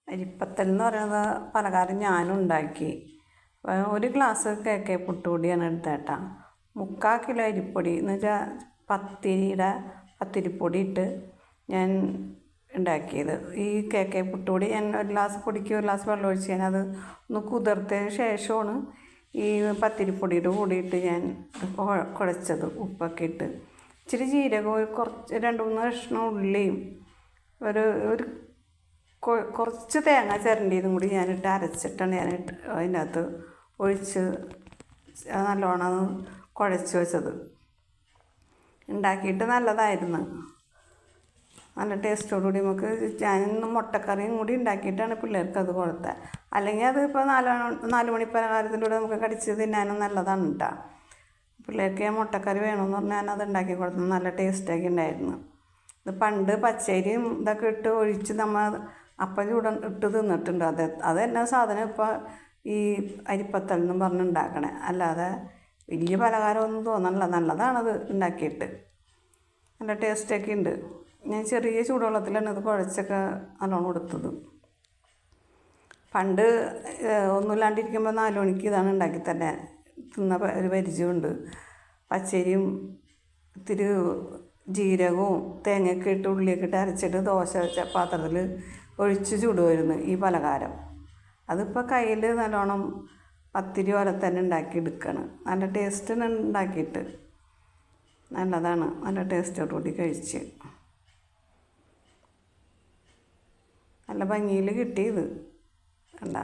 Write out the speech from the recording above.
അരിപ്പത്തൽ എന്ന് പറയുന്ന പലഹാരം ഞാനും ഉണ്ടാക്കി. ഒരു ഗ്ലാസ് കേക്ക് പുട്ടുപൊടിയാണ് എടുത്തേട്ടാ. 3/4 കിലോ അരിപ്പൊടി എന്ന് വെച്ചാൽ പത്തിരിപ്പൊടി ഇട്ട് ഞാൻ ഉണ്ടാക്കിയത്. ഈ കേക്ക് പുട്ടുപൊടി ഞാൻ ഒരു ഗ്ലാസ് പൊടിക്ക് ഒരു ഗ്ലാസ് വെള്ളം ഒഴിച്ച് അത് ഒന്ന് കുതിർത്തതിന് ശേഷമാണ് ഈ പത്തിരിപ്പൊടിയുടെ കൂടിയിട്ട് ഞാൻ കുഴച്ചത്. ഉപ്പൊക്കെ ഇട്ട് ഇച്ചിരി ജീരകവും കുറച്ച് 2-3 കഷ്ണം ഉള്ളിയും ഒരു കുറച്ച് തേങ്ങ ചിരണ്ടിയതും കൂടി ഞാനിട്ട് അരച്ചിട്ടാണ് അതിനകത്ത് ഒഴിച്ച് നല്ലോണം കുഴച്ച് വെച്ചത്. ഉണ്ടാക്കിയിട്ട് നല്ലതായിരുന്നു, നല്ല ടേസ്റ്റോടുകൂടി. നമുക്ക് ഞാനിന്ന് മുട്ടക്കറിയും കൂടി ഉണ്ടാക്കിയിട്ടാണ് പിള്ളേർക്ക് അത് കൊടുത്തത്. അല്ലെങ്കിൽ അത് ഇപ്പോൾ 4 മണി പലഹാരത്തിൻ്റെ കൂടെ നമുക്ക് കടിച്ച് തിന്നാനും നല്ലതാണ് കേട്ടോ. പിള്ളേർക്ക് ഞാൻ മുട്ടക്കറി വേണമെന്ന് പറഞ്ഞാൽ ഞാനത് ഉണ്ടാക്കി കൊടുത്തത് നല്ല ടേസ്റ്റൊക്കെ ഉണ്ടായിരുന്നു. ഇത് പണ്ട് പച്ചരിയും ഇതൊക്കെ ഇട്ട് ഒഴിച്ച് നമ്മൾ അപ്പം ഇട്ട് തിന്നിട്ടുണ്ട്. അത് തന്നെ സാധനം ഇപ്പോൾ ഈ അരിപ്പത്തൽ എന്നും പറഞ്ഞ് ഉണ്ടാക്കണേ. അല്ലാതെ വലിയ പലഹാരമൊന്നും തോന്നണില്ല. നല്ലതാണത് ഉണ്ടാക്കിയിട്ട്, നല്ല ടേസ്റ്റൊക്കെ ഉണ്ട്. ഞാൻ ചെറിയ ചൂടുവെള്ളത്തിലാണ് ഇത് കുഴച്ചൊക്കെ നല്ലോണം കൊടുത്തത്. പണ്ട് ഒന്നുമില്ലാണ്ടിരിക്കുമ്പോൾ 4 മണിക്ക് ഇതാണ് ഉണ്ടാക്കി തന്നെ തിന്ന ഒരു പരിചയമുണ്ട്. പച്ചരിയും ഇത്തിരി ജീരകവും തേങ്ങയൊക്കെ ഇട്ട് ഉള്ളിയൊക്കെ ഇട്ട് അരച്ചിട്ട് ദോശ പാത്രത്തിൽ ഒഴിച്ച് ചുടുമായിരുന്നു ഈ പലഹാരം. അതിപ്പോൾ കയ്യിൽ നല്ലോണം പത്തിരി പോലെ തന്നെ ഉണ്ടാക്കി എടുക്കുകയാണ്. നല്ല ടേസ്റ്റ് ഉണ്ടാക്കിയിട്ട് നല്ലതാണ്, നല്ല ടേസ്റ്റോടുകൂടി കഴിച്ച് നല്ല ഭംഗിയിൽ കിട്ടിയത് കണ്ട.